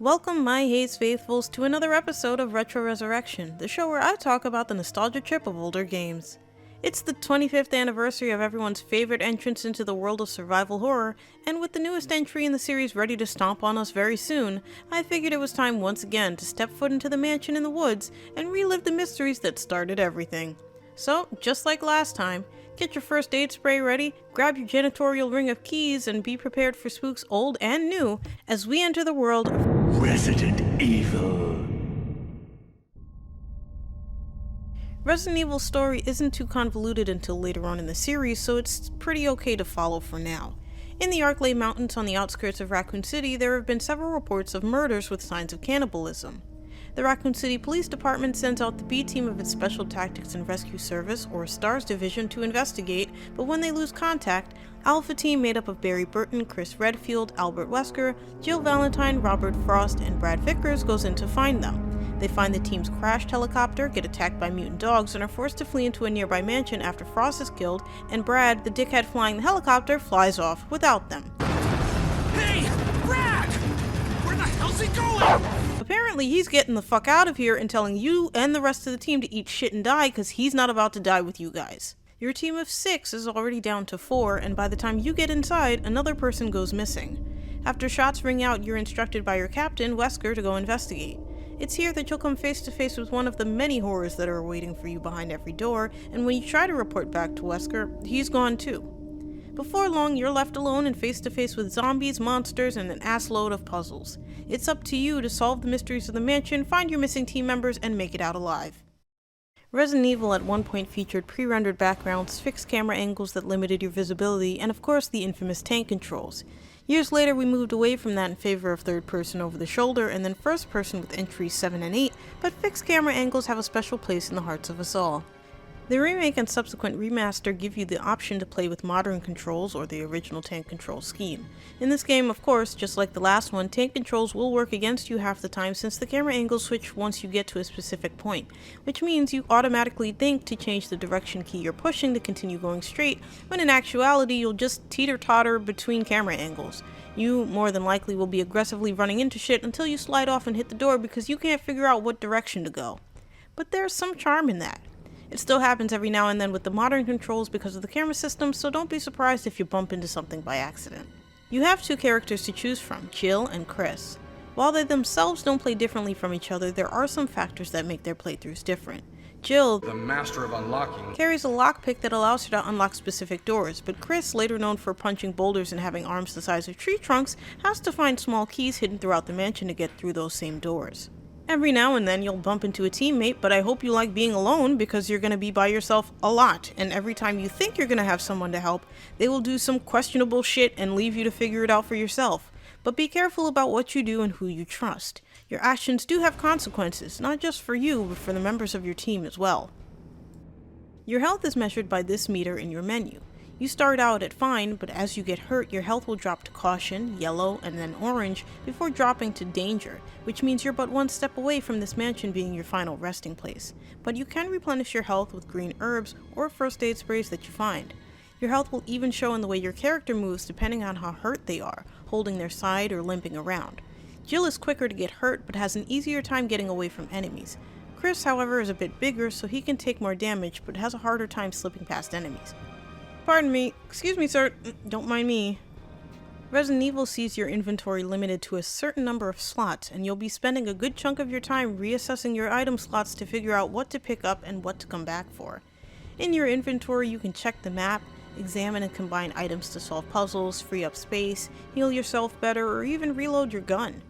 Welcome, my Haze faithfuls, to another episode of Retro Resurrection, the show where I talk about the nostalgia trip of older games. It's the 25th anniversary of everyone's favorite entrance into the world of survival horror, and with the newest entry in the series ready to stomp on us very soon, I figured it was time once again to step foot into the mansion in the woods and relive the mysteries that started everything. So, just like last time, get your first aid spray ready, grab your janitorial ring of keys, and be prepared for spooks old and new as we enter the world of Resident Evil. Resident Evil's story isn't too convoluted until later on in the series, so it's pretty okay to follow for now. In the Arklay Mountains on the outskirts of Raccoon City, there have been several reports of murders with signs of cannibalism. The Raccoon City Police Department sends out the B team of its Special Tactics and Rescue Service, or STARS division, to investigate, but when they lose contact, Alpha Team made up of Barry Burton, Chris Redfield, Albert Wesker, Jill Valentine, Robert Frost, and Brad Vickers goes in to find them. They find the team's crashed helicopter, get attacked by mutant dogs, and are forced to flee into a nearby mansion after Frost is killed, and Brad, the dickhead flying the helicopter, flies off without them. Hey, Brad! Where the hell's he going? Apparently he's getting the fuck out of here and telling you and the rest of the team to eat shit and die because he's not about to die with you guys. Your team of 6 is already down to 4, and by the time you get inside, another person goes missing. After shots ring out, you're instructed by your captain, Wesker, to go investigate. It's here that you'll come face to face with one of the many horrors that are waiting for you behind every door, and when you try to report back to Wesker, he's gone too. Before long, you're left alone and face to face with zombies, monsters, and an assload of puzzles. It's up to you to solve the mysteries of the mansion, find your missing team members, and make it out alive. Resident Evil at one point featured pre-rendered backgrounds, fixed camera angles that limited your visibility, and of course the infamous tank controls. Years later, we moved away from that in favor of third person over the shoulder and then first person with entries 7 and 8, but fixed camera angles have a special place in the hearts of us all. The remake and subsequent remaster give you the option to play with modern controls or the original tank control scheme. In this game, of course, just like the last one, tank controls will work against you half the time since the camera angles switch once you get to a specific point, which means you automatically think to change the direction key you're pushing to continue going straight, when in actuality you'll just teeter-totter between camera angles. You, more than likely, will be aggressively running into shit until you slide off and hit the door because you can't figure out what direction to go. But there's some charm in that. It still happens every now and then with the modern controls because of the camera system, so don't be surprised if you bump into something by accident. You have 2 characters to choose from, Jill and Chris. While they themselves don't play differently from each other, there are some factors that make their playthroughs different. Jill, The master of unlocking, carries a lockpick that allows her to unlock specific doors, but Chris, later known for punching boulders and having arms the size of tree trunks, has to find small keys hidden throughout the mansion to get through those same doors. Every now and then you'll bump into a teammate, but I hope you like being alone because you're going to be by yourself a lot, and every time you think you're going to have someone to help, they will do some questionable shit and leave you to figure it out for yourself. But be careful about what you do and who you trust. Your actions do have consequences, not just for you, but for the members of your team as well. Your health is measured by this meter in your menu. You start out at fine, but as you get hurt, your health will drop to caution, yellow, and then orange, before dropping to danger, which means you're but one step away from this mansion being your final resting place. But you can replenish your health with green herbs or first aid sprays that you find. Your health will even show in the way your character moves depending on how hurt they are, holding their side or limping around. Jill is quicker to get hurt, but has an easier time getting away from enemies. Chris, however, is a bit bigger, so he can take more damage, but has a harder time slipping past enemies. Pardon me. Excuse me, sir. Don't mind me. Resident Evil sees your inventory limited to a certain number of slots, and you'll be spending a good chunk of your time reassessing your item slots to figure out what to pick up and what to come back for. In your inventory, you can check the map, examine and combine items to solve puzzles, free up space, heal yourself better, or even reload your gun.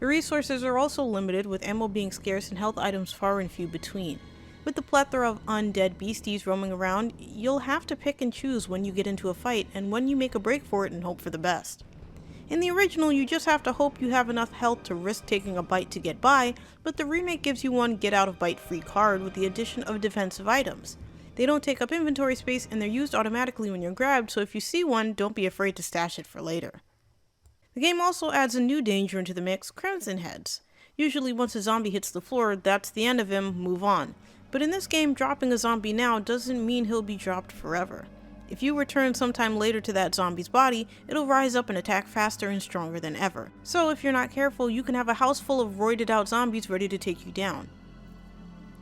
Your resources are also limited, with ammo being scarce and health items far and few between. With the plethora of undead beasties roaming around, you'll have to pick and choose when you get into a fight and when you make a break for it and hope for the best. In the original, you just have to hope you have enough health to risk taking a bite to get by, but the remake gives you one get-out-of-bite-free card with the addition of defensive items. They don't take up inventory space and they're used automatically when you're grabbed, so if you see one, don't be afraid to stash it for later. The game also adds a new danger into the mix, Crimson Heads. Usually once a zombie hits the floor, that's the end of him, move on. But in this game, dropping a zombie now doesn't mean he'll be dropped forever. If you return sometime later to that zombie's body, it'll rise up and attack faster and stronger than ever. So if you're not careful, you can have a house full of roided out zombies ready to take you down.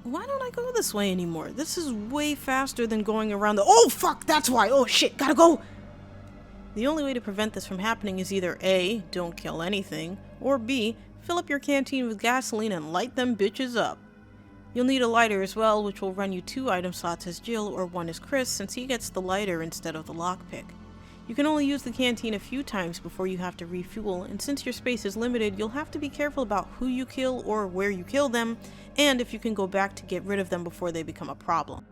Why don't I go this way anymore? This is way faster than going around the— oh fuck, that's why! Oh shit, gotta go! The only way to prevent this from happening is either A, don't kill anything, or B, fill up your canteen with gasoline and light them bitches up. You'll need a lighter as well, which will run you 2 item slots as Jill or 1 as Chris, since he gets the lighter instead of the lockpick. You can only use the canteen a few times before you have to refuel, and since your space is limited, you'll have to be careful about who you kill or where you kill them, and if you can go back to get rid of them before they become a problem.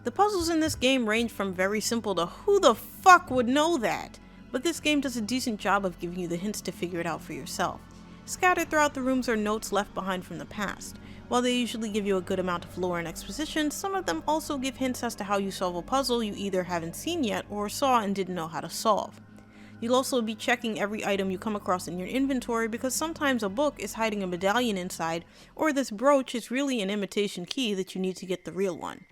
The puzzles in this game range from very simple to who the fuck would know that? But this game does a decent job of giving you the hints to figure it out for yourself. Scattered throughout the rooms are notes left behind from the past. While they usually give you a good amount of lore and exposition, some of them also give hints as to how you solve a puzzle you either haven't seen yet or saw and didn't know how to solve. You'll also be checking every item you come across in your inventory because sometimes a book is hiding a medallion inside, or this brooch is really an imitation key that you need to get the real one.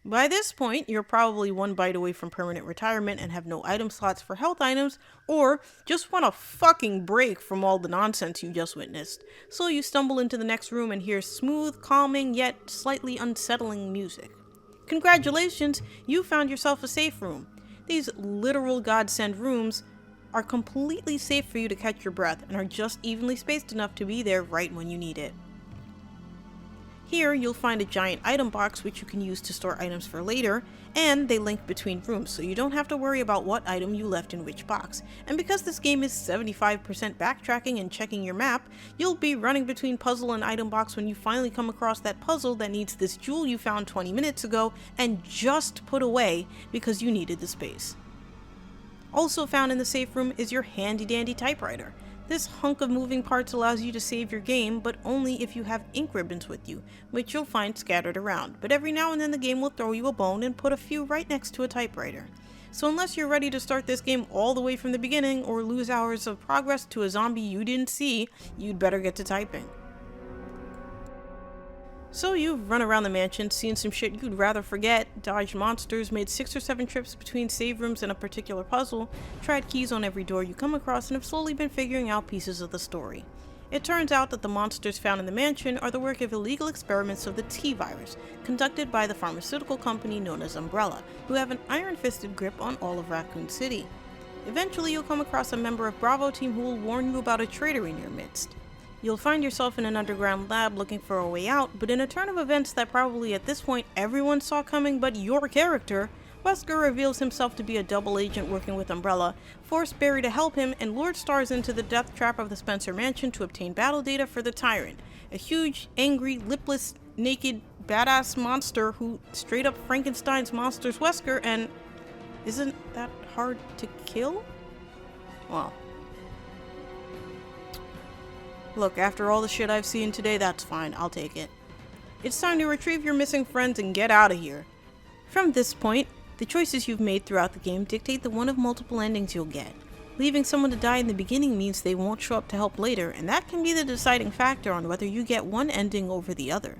By this point, you're probably 1 bite away from permanent retirement and have no item slots for health items, or just want a fucking break from all the nonsense you just witnessed. So you stumble into the next room and hear smooth, calming, yet slightly unsettling music. Congratulations, you found yourself a safe room. These literal godsend rooms are completely safe for you to catch your breath and are just evenly spaced enough to be there right when you need it. Here, you'll find a giant item box which you can use to store items for later, and they link between rooms so you don't have to worry about what item you left in which box. And because this game is 75% backtracking and checking your map, you'll be running between puzzle and item box when you finally come across that puzzle that needs this jewel you found 20 minutes ago and just put away because you needed the space. Also found in the safe room is your handy dandy typewriter. This hunk of moving parts allows you to save your game, but only if you have ink ribbons with you, which you'll find scattered around, but every now and then the game will throw you a bone and put a few right next to a typewriter. So unless you're ready to start this game all the way from the beginning or lose hours of progress to a zombie you didn't see, you'd better get to typing. So you've run around the mansion, seen some shit you'd rather forget, dodged monsters, made 6 or 7 trips between save rooms and a particular puzzle, tried keys on every door you come across, and have slowly been figuring out pieces of the story. It turns out that the monsters found in the mansion are the work of illegal experiments of the T-virus, conducted by the pharmaceutical company known as Umbrella, who have an iron-fisted grip on all of Raccoon City. Eventually you'll come across a member of Bravo team who will warn you about a traitor in your midst. You'll find yourself in an underground lab looking for a way out, but in a turn of events that probably at this point everyone saw coming but your character, Wesker reveals himself to be a double agent working with Umbrella, force Barry to help him, and lures Stars into the death trap of the Spencer Mansion to obtain battle data for the Tyrant, a huge, angry, lipless, naked, badass monster who straight up Frankenstein's monsters Wesker, and isn't that hard to kill? Well, look, after all the shit I've seen today, that's fine, I'll take it. It's time to retrieve your missing friends and get out of here. From this point, the choices you've made throughout the game dictate the one of multiple endings you'll get. Leaving someone to die in the beginning means they won't show up to help later, and that can be the deciding factor on whether you get one ending over the other.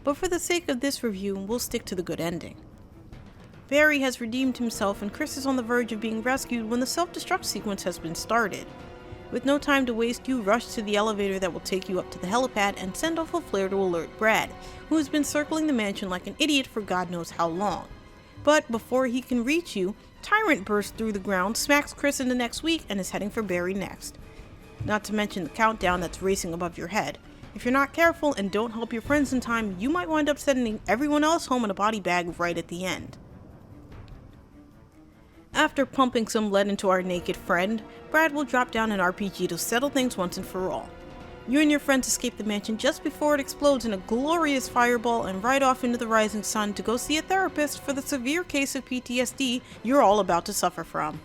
But for the sake of this review, we'll stick to the good ending. Barry has redeemed himself, and Chris is on the verge of being rescued when the self-destruct sequence has been started. With no time to waste, you rush to the elevator that will take you up to the helipad and send off a flare to alert Brad, who has been circling the mansion like an idiot for God knows how long. But before he can reach you, Tyrant bursts through the ground, smacks Chris into next week, and is heading for Barry next. Not to mention the countdown that's racing above your head. If you're not careful and don't help your friends in time, you might wind up sending everyone else home in a body bag right at the end. After pumping some lead into our naked friend, Brad will drop down an RPG to settle things once and for all. You and your friends escape the mansion just before it explodes in a glorious fireball and ride off into the rising sun to go see a therapist for the severe case of PTSD you're all about to suffer from.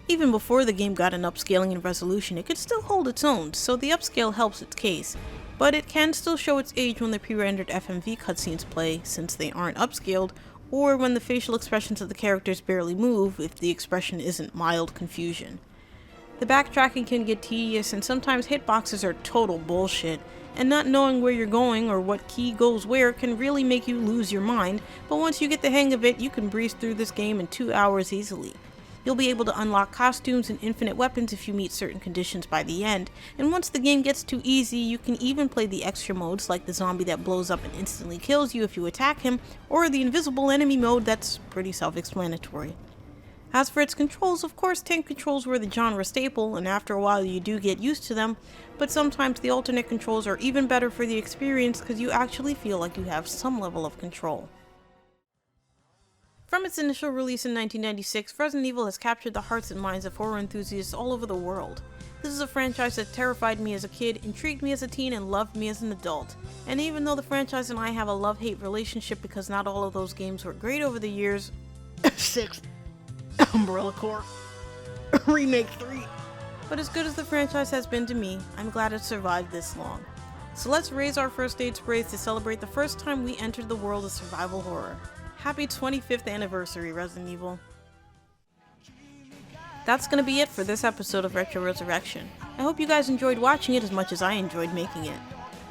Even before the game got an upscaling and resolution, it could still hold its own, so the upscale helps its case, but it can still show its age when the pre-rendered FMV cutscenes play, since they aren't upscaled, or when the facial expressions of the characters barely move if the expression isn't mild confusion. The backtracking can get tedious, and sometimes hitboxes are total bullshit, And not knowing where you're going or what key goes where can really make you lose your mind, but once you get the hang of it, you can breeze through this game in 2 hours easily. You'll be able to unlock costumes and infinite weapons if you meet certain conditions by the end, and once the game gets too easy, you can even play the extra modes like the zombie that blows up and instantly kills you if you attack him, or the invisible enemy mode that's pretty self-explanatory. As for its controls, of course tank controls were the genre staple, and after a while you do get used to them, but sometimes the alternate controls are even better for the experience because you actually feel like you have some level of control. From its initial release in 1996, Resident Evil has captured the hearts and minds of horror enthusiasts all over the world. This is a franchise that terrified me as a kid, intrigued me as a teen, and loved me as an adult. And even though the franchise and I have a love-hate relationship because not all of those games were great over the years, 6, Umbrella Corps, Remake 3. But as good as the franchise has been to me, I'm glad it survived this long. So let's raise our first aid sprays to celebrate the first time we entered the world of survival horror. Happy 25th anniversary, Resident Evil. That's gonna be it for this episode of Retro Resurrection. I hope you guys enjoyed watching it as much as I enjoyed making it.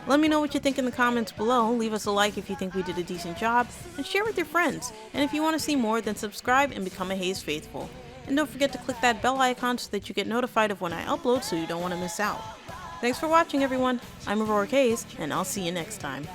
Let me know what you think in the comments below, leave us a like if you think we did a decent job, and share with your friends. And if you want to see more, then subscribe and become a Haze faithful. And don't forget to click that bell icon so that you get notified of when I upload so you don't want to miss out. Thanks for watching everyone, I'm Auroric Haze, and I'll see you next time.